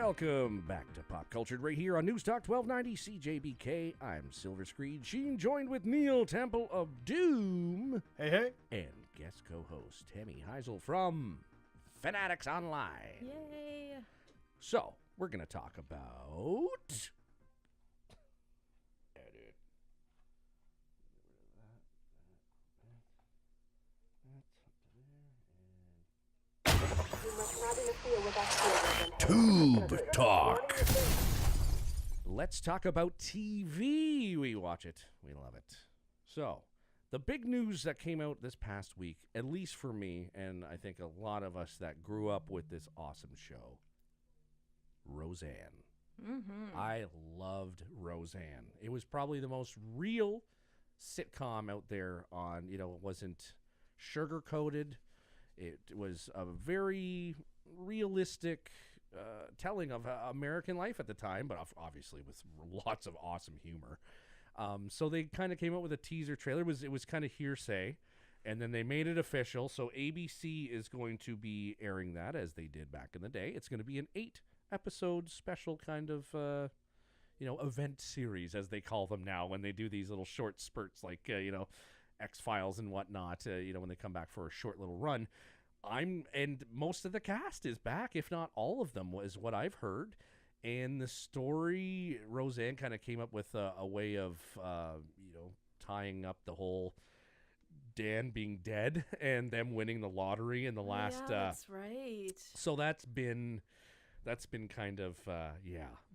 Welcome back to Pop Cultured right here on Newstalk 1290 CJBK. I'm Silver Screen Sheen, joined with Neil Temple of Doom. Hey, hey. And guest co-host Tammy Heisel from FANatics Online. Yay. So, we're going to talk about... Tube Talk. Let's talk about TV. We watch it. We love it. So, the big news that came out this past week, at least for me, and I think a lot of us that grew up with this awesome show, Roseanne. Mm-hmm. I loved Roseanne. It was probably the most real sitcom out there on, it wasn't sugar-coated. It was a very realistic telling of American life at the time, but obviously with lots of awesome humor. So they kind of came up with a teaser trailer. It was kind of hearsay, and then they made it official. So ABC is going to be airing that as they did back in the day. It's going to be an 8-episode special kind of event series, as they call them now, when they do these little short spurts like X-Files and whatnot, when they come back for a short little run. And most of the cast is back, if not all of them, is what I've heard. And the story, Roseanne kind of came up with a way of, tying up the whole Dan being dead and them winning the lottery in the last. Yeah, that's right. So that's been kind of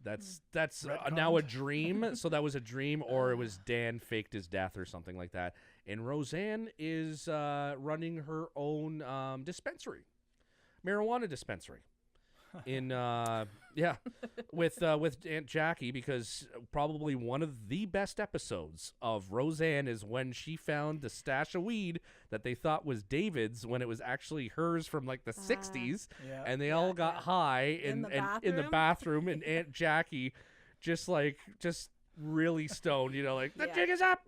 that's Retconned. now a dream. So that was a dream, or it was Dan faked his death or something like that. And Roseanne is running her own marijuana dispensary in with Aunt Jackie, because probably one of the best episodes of Roseanne is when she found the stash of weed that they thought was David's when it was actually hers from like the 60s, Yeah. and they all got high in the bathroom, and Aunt Jackie just really stoned, like the jig is up,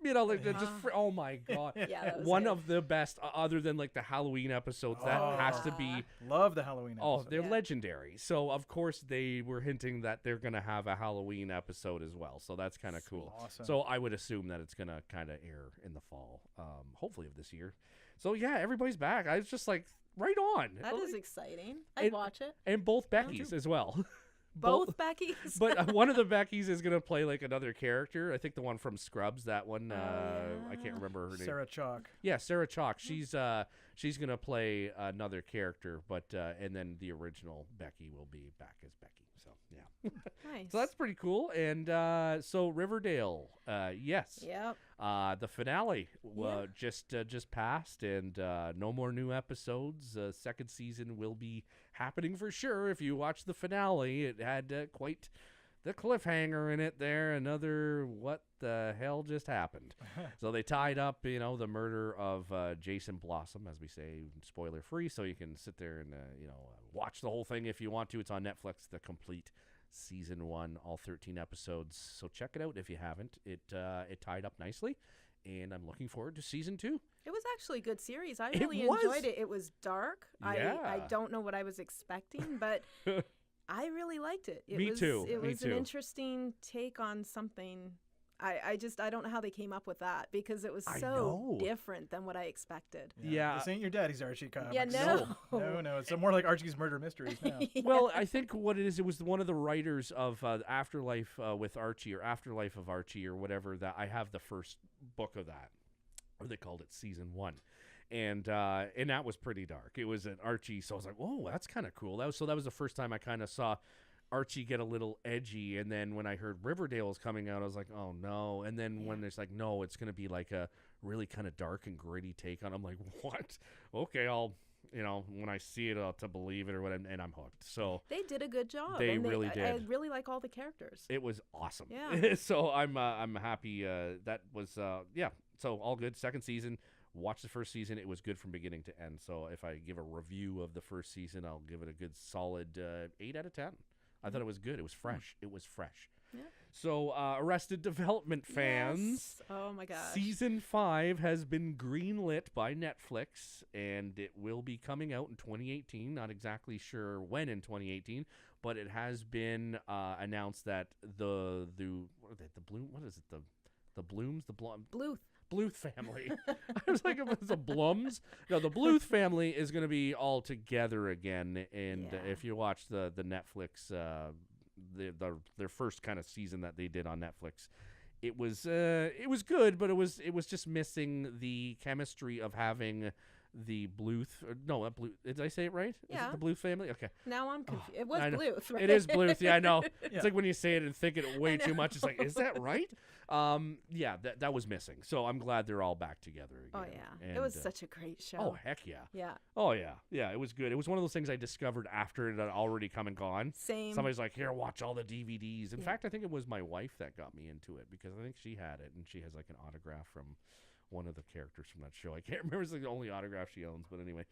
oh my god. Yeah, that was one good. of the best, other than like the Halloween episodes. That has to be. Love the Halloween episode. Oh, they're Yeah. legendary. So of course they were hinting that they're gonna have a Halloween episode as well. So that's kind of cool. Awesome. So I would assume that it's gonna kind of air in the fall, hopefully of this year. So yeah, everybody's back. I was just like, right on. That is exciting. I'd watch it. And both Beckys as well. Both Becky's. But one of the Beckys is going to play like another character. I think the one from Scrubs, that one, yeah. I can't remember her name. Sarah Chalk. Yeah, Sarah Chalk. She's going to play another character, but and then the original Becky will be back as Becky. So, yeah. Nice. So that's pretty cool. And so Riverdale, yes. Yep. The finale Yeah. just passed, and no more new episodes. Second season will be happening for sure. If you watch the finale, it had quite the cliffhanger in it there. Another what the hell just happened. So they tied up, the murder of Jason Blossom, as we say, spoiler free. So you can sit there and watch the whole thing if you want to. It's on Netflix, the complete season 1, all 13 episodes. So check it out if you haven't. It tied up nicely, and I'm looking forward to season 2. It was actually a good series. I It really was. enjoyed it. It was dark. Yeah. I don't know what I was expecting, but I really liked it. Me too. It Me was an too. interesting take on something. I don't know how they came up with that, because it was I so know. different than what I expected. Yeah. This ain't your daddy's Archie comics. Yeah, no. No. It's more like Archie's Murder Mysteries now. Well, I think what it is, it was one of the writers of Afterlife with Archie, or Afterlife of Archie, or whatever. That I have the first book of that, or they called it season 1, and that was pretty dark. It was an Archie, so I was like, "Whoa, that's kind of cool." That was the first time I kind of saw Archie get a little edgy, and then when I heard Riverdale was coming out, I was like, "Oh no!" And then when it's like, "No, it's going to be like a really kind of dark and gritty take on," I'm like, "What? Okay, I'll." When I see it, to believe it or whatever, and I'm hooked. So They did a good job. They and really I did. really like all the characters. it was awesome. Yeah. So I'm happy. That was So all good. Second season. Watch the first season. It was good from beginning to end. So if I give a review of the first season, I'll give it a good solid 8 out of 10. I thought it was good. It was fresh. It was fresh. Yeah. So Arrested Development fans. Yes. Oh my gosh. Season 5 has been greenlit by Netflix, and it will be coming out in 2018. Not exactly sure when in 2018, but it has been announced that the Bluth family. I was like, if it's the Blums. No, the Bluth family is going to be all together again. And if you watch the Netflix, their first kind of season that they did on Netflix, it was good, but it was just missing the chemistry of having the Bluth. No, not Bluth. Did I say it right? Yeah. Is it the Bluth family? Okay. Now I'm confused. It was Bluth, right? It is Bluth. Yeah, I know. It's like when you say it and think it way too much. It's like, is that right? That was missing. So I'm glad they're all back together again. Oh yeah, And, it was such a great show. Oh heck yeah. Yeah. Oh yeah. It was good. It was one of those things I discovered after it had already come and gone. Same. Somebody's like, here, watch all the DVDs. In fact, I think it was my wife that got me into it because I think she had it and she has like an autograph from one of the characters from that show. I can't remember. It's like the only autograph she owns, but anyway.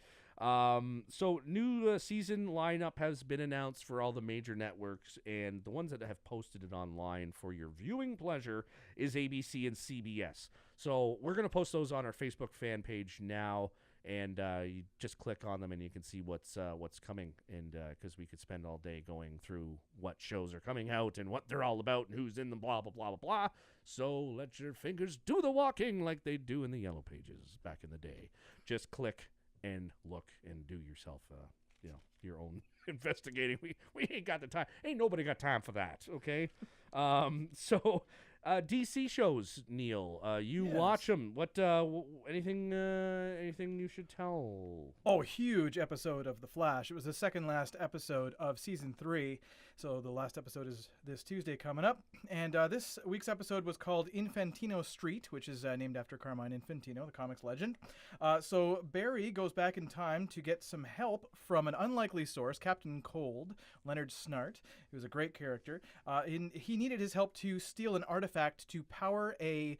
So new season lineup has been announced for all the major networks, and the ones that have posted it online for your viewing pleasure is ABC and CBS. So we're going to post those on our Facebook fan page now, and you just click on them and you can see what's coming, and because we could spend all day going through what shows are coming out and what they're all about and who's in them, blah, blah, blah, blah, blah. So let your fingers do the walking like they do in the Yellow Pages back in the day. Just click and look and do yourself, your own investigating. We ain't got the time. Ain't nobody got time for that, okay? So DC shows, Neil. You watch them. What? Anything you should tell? Oh, huge episode of The Flash. It was the second last episode of season 3. So the last episode is this Tuesday coming up. And this week's episode was called Infantino Street, which is named after Carmine Infantino, the comics legend. So Barry goes back in time to get some help from an unlikely source, Captain Cold, Leonard Snart, who was a great character. He needed his help to steal an artifact to power a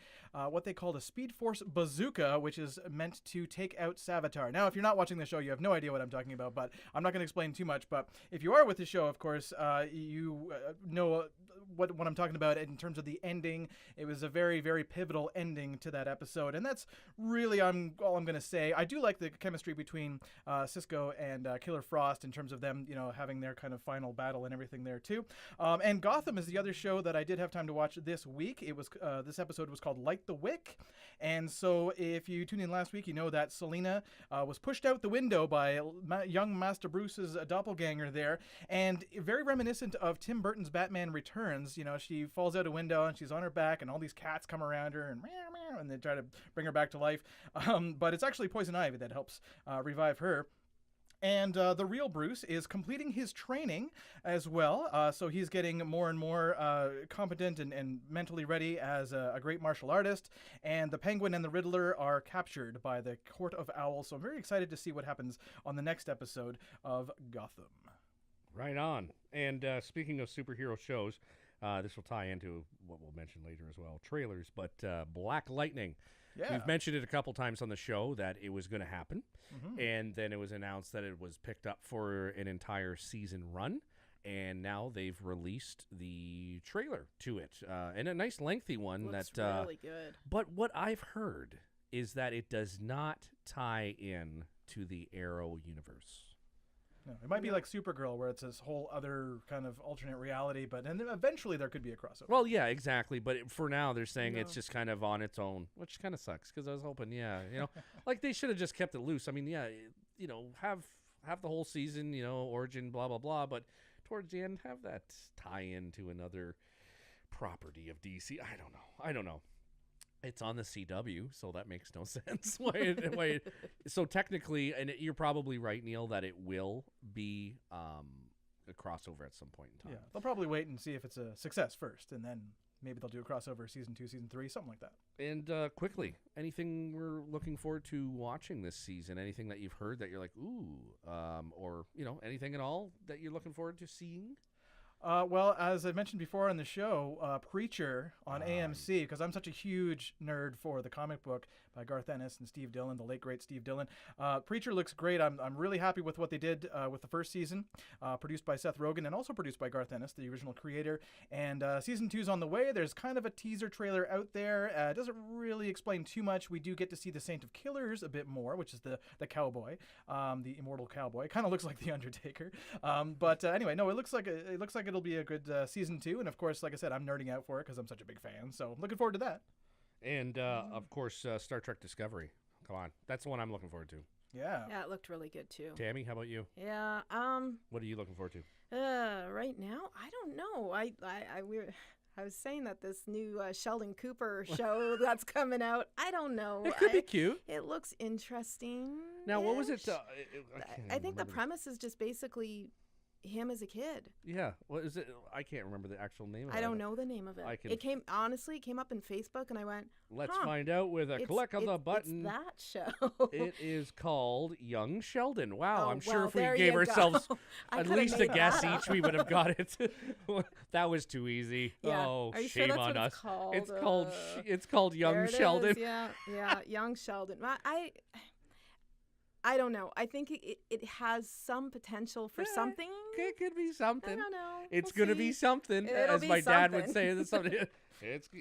what they called a Speed Force bazooka, which is meant to take out Savitar. Now, if you're not watching the show, you have no idea what I'm talking about, but I'm not going to explain too much. But if you are with the show, of course, you know what I'm talking about in terms of the ending. It was a very, very pivotal ending to that episode, and that's really all I'm going to say. I do like the chemistry between Cisco and Killer Frost in terms of them, having their kind of final battle and everything there too. And Gotham is the other show that I did have time to watch this week. It was this episode was called Light the Wick, and so if you tuned in last week, you know that Selena was pushed out the window by young Master Bruce's doppelganger there, and very reminiscent of Tim Burton's Batman Returns. She falls out a window and she's on her back, and all these cats come around her and meow, meow, and they try to bring her back to life. But it's actually Poison Ivy that helps revive her. And the real Bruce is completing his training as well. So he's getting more and more competent and mentally ready as a great martial artist. And the Penguin and the Riddler are captured by the Court of Owls. So I'm very excited to see what happens on the next episode of Gotham. Right on. And speaking of superhero shows, this will tie into what we'll mention later as well, trailers, but Black Lightning. Yeah. We've mentioned it a couple times on the show that it was going to happen, and then it was announced that it was picked up for an entire season run, and now they've released the trailer to it, and a nice lengthy one. Looks that really good. But what I've heard is that it does not tie in to the Arrow universe. No, it might be like Supergirl, where it's this whole other kind of alternate reality, and then eventually there could be a crossover. Well, yeah, exactly. But for now, they're saying it's just kind of on its own, which kind of sucks because I was hoping, like they should have just kept it loose. I mean, have the whole season, origin, blah, blah, blah. But towards the end, have that tie in to another property of DC. I don't know. It's on the CW, so that makes no sense. So technically, and you're probably right, Neil, that it will be a crossover at some point in time. Yeah, they'll probably wait and see if it's a success first, and then maybe they'll do a crossover season 2, season 3, something like that. And quickly, anything we're looking forward to watching this season? Anything that you've heard that you're like, ooh, or anything at all that you're looking forward to seeing? Well, as I mentioned before on the show, Preacher on AMC, because I'm such a huge nerd for the comic book, by Garth Ennis and Steve Dillon, the late great Steve Dillon. Preacher looks great. I'm really happy with what they did with the first season, produced by Seth Rogen and also produced by Garth Ennis, the original creator. And season 2's on the way. There's kind of a teaser trailer out there. It doesn't really explain too much. We do get to see the Saint of Killers a bit more, which is the cowboy, the immortal cowboy. Kind of looks like the Undertaker. But anyway, no, it looks like it'll be a good season 2. And of course, like I said, I'm nerding out for it because I'm such a big fan. So looking forward to that. And of course, Star Trek Discovery. Come on, that's the one I'm looking forward to. Yeah. Yeah, it looked really good too. Tammy, how about you? Yeah. What are you looking forward to? Right now, I don't know. I was saying that this new Sheldon Cooper show that's coming out, I don't know. It could be cute. It looks interesting. Now, what was it? I think the premise is just basically him as a kid. Yeah. What is it? I can't remember the actual name of it. I don't know the name of it. It came up in Facebook, and I went, let's find out with a click of the button. It's that show. It is called Young Sheldon. Wow. Oh, I'm sure if we there gave you ourselves go. at least a guess each, we would have got it. That was too easy. Yeah. Oh, Are you shame sure that's on what us. it's called? It's called Young There it Sheldon. is. Yeah, Young Sheldon. I don't know. I think it has some potential for something. It could be something. I don't know. It's We'll going to be see. something, It'll as be my dad would something. say. It's something.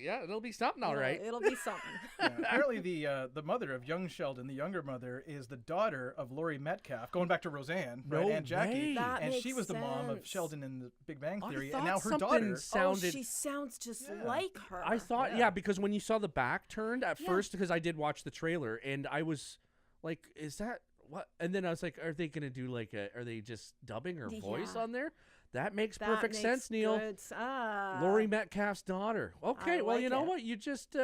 It'll be something, all right. It'll be something. Yeah, apparently, the mother of young Sheldon, the younger mother, is the daughter of Laurie Metcalf, going back to Roseanne, right? No and Jackie, way. That and makes she was the mom of sense. Sheldon in The Big Bang I Theory, thought and now her something daughter. sounded. She sounds just Yeah. like her. I thought, Yeah. because when you saw the back turned at Yeah. first, because I did watch the trailer, and I was like, is that what? And then I was like, are they going to do are they just dubbing her voice Yeah. on there? That makes That perfect makes sense, Neil. good Laurie Metcalf's daughter. Okay, I well, you like know it. what? You just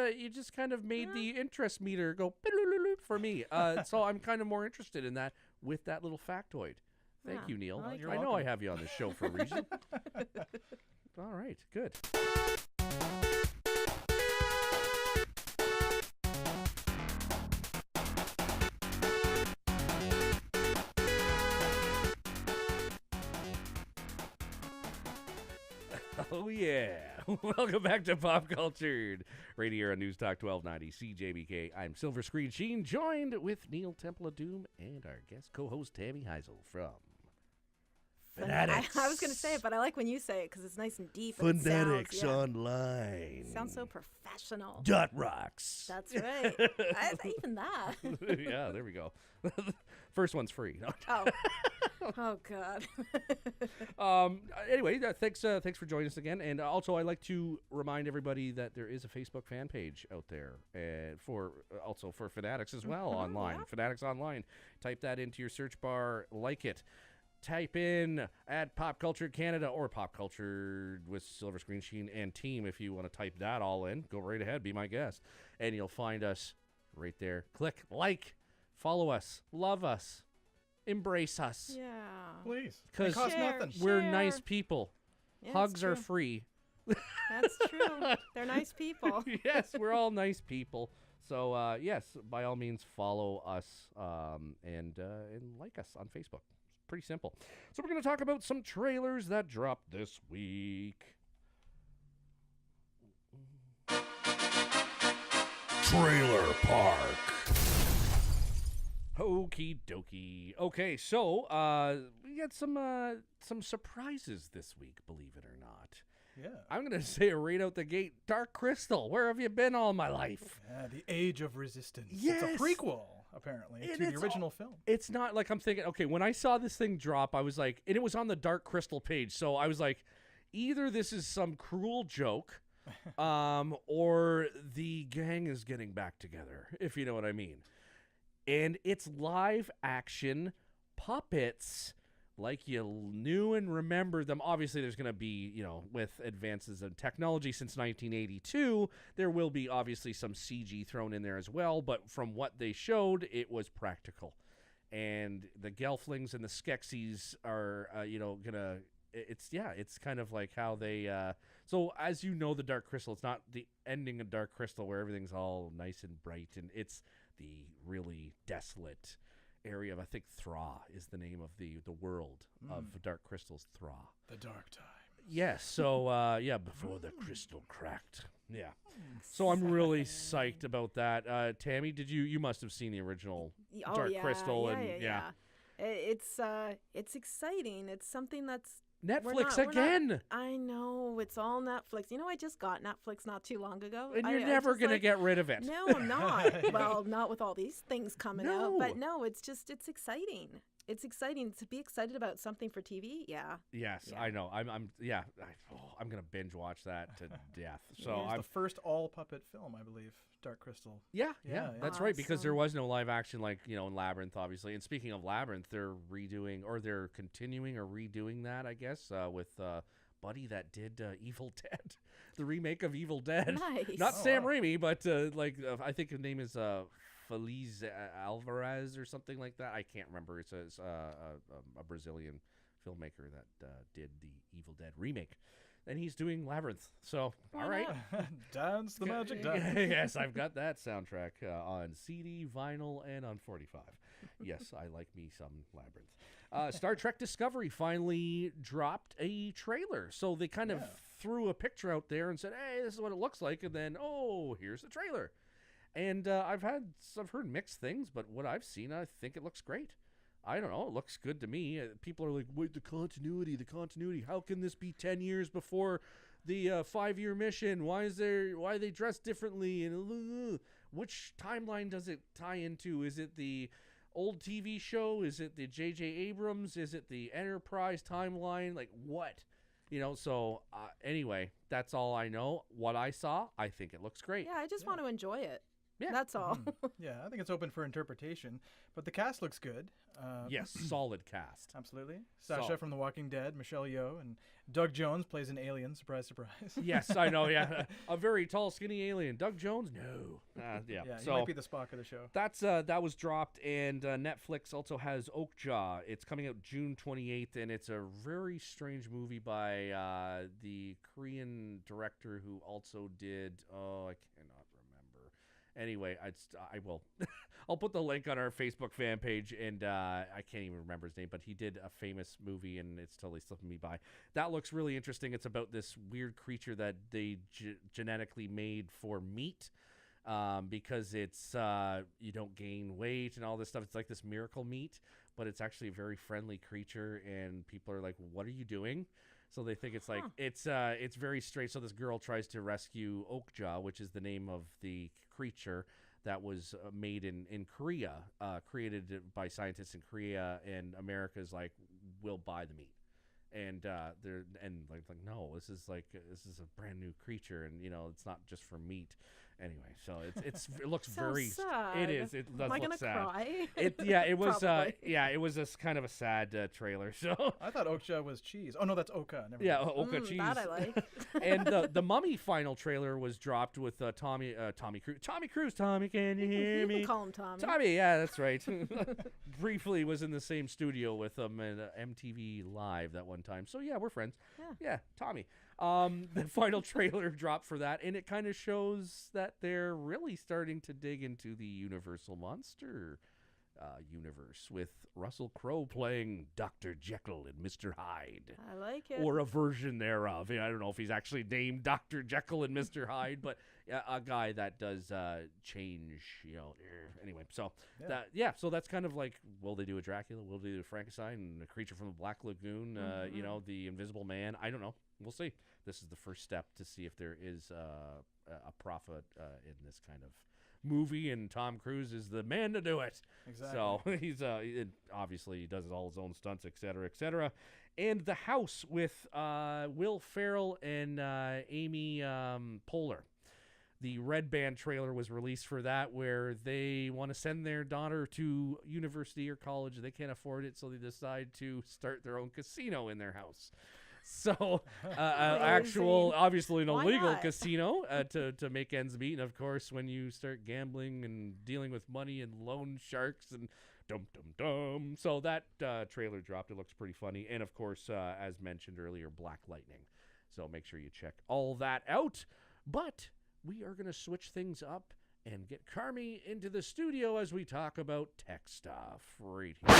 kind of made the interest meter go for me. So I'm kind of more interested in that with that little factoid. Thank Yeah, you, Neil. I like You're I know I welcome. have you on this show for a reason. All right, good. Oh, yeah. Welcome back to Pop Cultured Radio on Newstalk 1290 CJBK. I'm Silver Screen Sheen, joined with Neil Temple of Doom and our guest co-host Tammy Heisel from FANatics. I was going to say it, but I like when you say it because it's nice and deep. And FANatics it sounds, Online. sounds so professional. Dot rocks. That's right. Even that. Yeah, there we go. First one's free. Oh God. Anyway, thanks for joining us again. And also, I'd like to remind everybody that there is a Facebook fan page out there, and for FANatics as well online. FANatics Online. Type that into your search bar. Like it. Type in at Pop Culture Canada or Pop Culture with Silver Screen Sheen and Team if you want to type that all in. Go right ahead. Be my guest. And you'll find us right there. Click like. Follow us. Love us. Embrace us. Yeah. Please. Because It costs Share. nothing. we're Share. nice people. Yeah, Hugs it's are true. free. That's true. They're nice people. Yes, we're all nice people. So, yes, by all means, follow us and like us on Facebook. It's pretty simple. So we're going to talk about some trailers that dropped this week. Trailer Park. Okie dokie. Okay, so we got some surprises this week, believe it or not. Yeah. I'm going to say it right out the gate. Dark Crystal, where have you been all my life? Yeah, The Age of Resistance. Yes. It's a prequel, apparently, And to the it's original film. It's not like I'm thinking, okay, when I saw this thing drop, I was like, and it was on the Dark Crystal page, so I was like, either this is some cruel joke, or the gang is getting back together, if you know what I mean. And it's live action puppets like you knew and remembered them. Obviously, there's going to be, with advances in technology since 1982, there will be obviously some CG thrown in there as well. But from what they showed, it was practical. And the Gelflings and the Skeksis are, going to... It's kind of like how they... So, as you know, the Dark Crystal, it's not the ending of Dark Crystal where everything's all nice and bright. And it's the really desolate area of, I think, Thra is the name of the world of Dark Crystal's Thra. The Dark Time. Yes. So before the crystal cracked. Yeah. So I'm really psyched about that. Tammy, you must have seen the original Dark Crystal It's exciting. It's something that's Netflix we're again. not, I know, it's all Netflix. You know, I just got Netflix not too long ago. And you're never going to get rid of it. No, I'm not. Well, not with all these things coming out. But no, it's exciting. It's exciting to be excited about something for TV. Yeah. Yes, Yeah. I know. I'm going to binge watch that to death. So It was I'm the first all puppet film, I believe, Dark Crystal. Yeah, that's right. Because there Awesome. was no live action like, in Labyrinth, obviously. And speaking of Labyrinth, they're continuing or redoing that, I guess, with Buddy that did Evil Dead, the remake of Evil Dead. Nice. Not Sam wow. Raimi, but I think his name is Feliz Alvarez or something like that. I can't remember. It's a Brazilian filmmaker that did the Evil Dead remake. And he's doing Labyrinth. So, all right. Dance the magic dance. Yes, I've got that soundtrack on CD, vinyl, and on 45. Yes, I like me some Labyrinth. Star Trek Discovery finally dropped a trailer. So they kind of threw a picture out there and said, hey, this is what it looks like. And then, here's the trailer. And I've heard mixed things, but what I've seen, I think it looks great. I don't know. It looks good to me. People are like, wait, the continuity. How can this be 10 years before the 5-year mission? Why are they dressed differently? And which timeline does it tie into? Is it the old TV show? Is it the J.J. Abrams? Is it the Enterprise timeline? Like what? So anyway, that's all I know. What I saw, I think it looks great. Yeah, I just want to enjoy it. Yeah. That's all. Yeah, I think it's open for interpretation, but the cast looks good. Yes, solid cast. Absolutely. Sasha Solid. from The Walking Dead, Michelle Yeoh, and Doug Jones plays an alien. Surprise, surprise. Yes, I know. Yeah, a very tall, skinny alien. Doug Jones? No. Yeah. Yeah, he So might be the Spock of the show. that's that was dropped, and Netflix also has Oakjaw. It's coming out June 28th, and it's a very strange movie by the Korean director who also did. I cannot remember. Anyway, I will. I'll put the link on our Facebook fan page, and I can't even remember his name, but he did a famous movie, and it's totally slipping me by. That looks really interesting. It's about this weird creature that they genetically made for meat, because it's you don't gain weight and all this stuff. It's like this miracle meat, but it's actually a very friendly creature, and people are like, "What are you doing?" So they think it's like it's very strange. So this girl tries to rescue Oakjaw, which is the name of the creature that was made in Korea, created by scientists in Korea, and America's like, we'll buy the meat, and they're like no, this is a brand new creature, and it's not just for meat. Anyway, so it looks So very sad. it is it does Am I look gonna sad. cry? It was Probably. it was a kind of a sad trailer. So I thought Oksha was cheese. Oh, no, that's Oka. Never yeah, mind. Oka cheese. That I like. And the Mummy final trailer was dropped with Tommy Cruise. Tommy, can you hear You me? can call him Tommy. Tommy, yeah, that's right. Briefly was in the same studio with him at MTV Live that one time. So yeah, we're friends. Yeah, Tommy. The final trailer dropped for that, and it kind of shows that they're really starting to dig into the Universal Monster universe, with Russell Crowe playing Dr. Jekyll and Mr. Hyde. I like it. Or a version thereof. I don't know if he's actually named Dr. Jekyll and Mr. Hyde, but a guy that does change, anyway. So so that's kind of like, will they do a Dracula? Will they do a Frankenstein and a creature from the Black Lagoon? The Invisible Man? I don't know. We'll see. This is the first step to see if there is a prophet in this kind of movie, and Tom Cruise is the man to do it. Exactly. So he's obviously he does all his own stunts, etc. And The House with Will Ferrell and Amy Poehler. The Red Band trailer was released for that, where they want to send their daughter to university or college. They can't afford it, so they decide to start their own casino in their house. So, actual, obviously an Why illegal not? casino to make ends meet. And of course, when you start gambling and dealing with money and loan sharks and dum. So that trailer dropped. It looks pretty funny. And of course, as mentioned earlier, Black Lightning. So make sure you check all that out. But we are going to switch things up and get Carmi into the studio as we talk about tech stuff right here.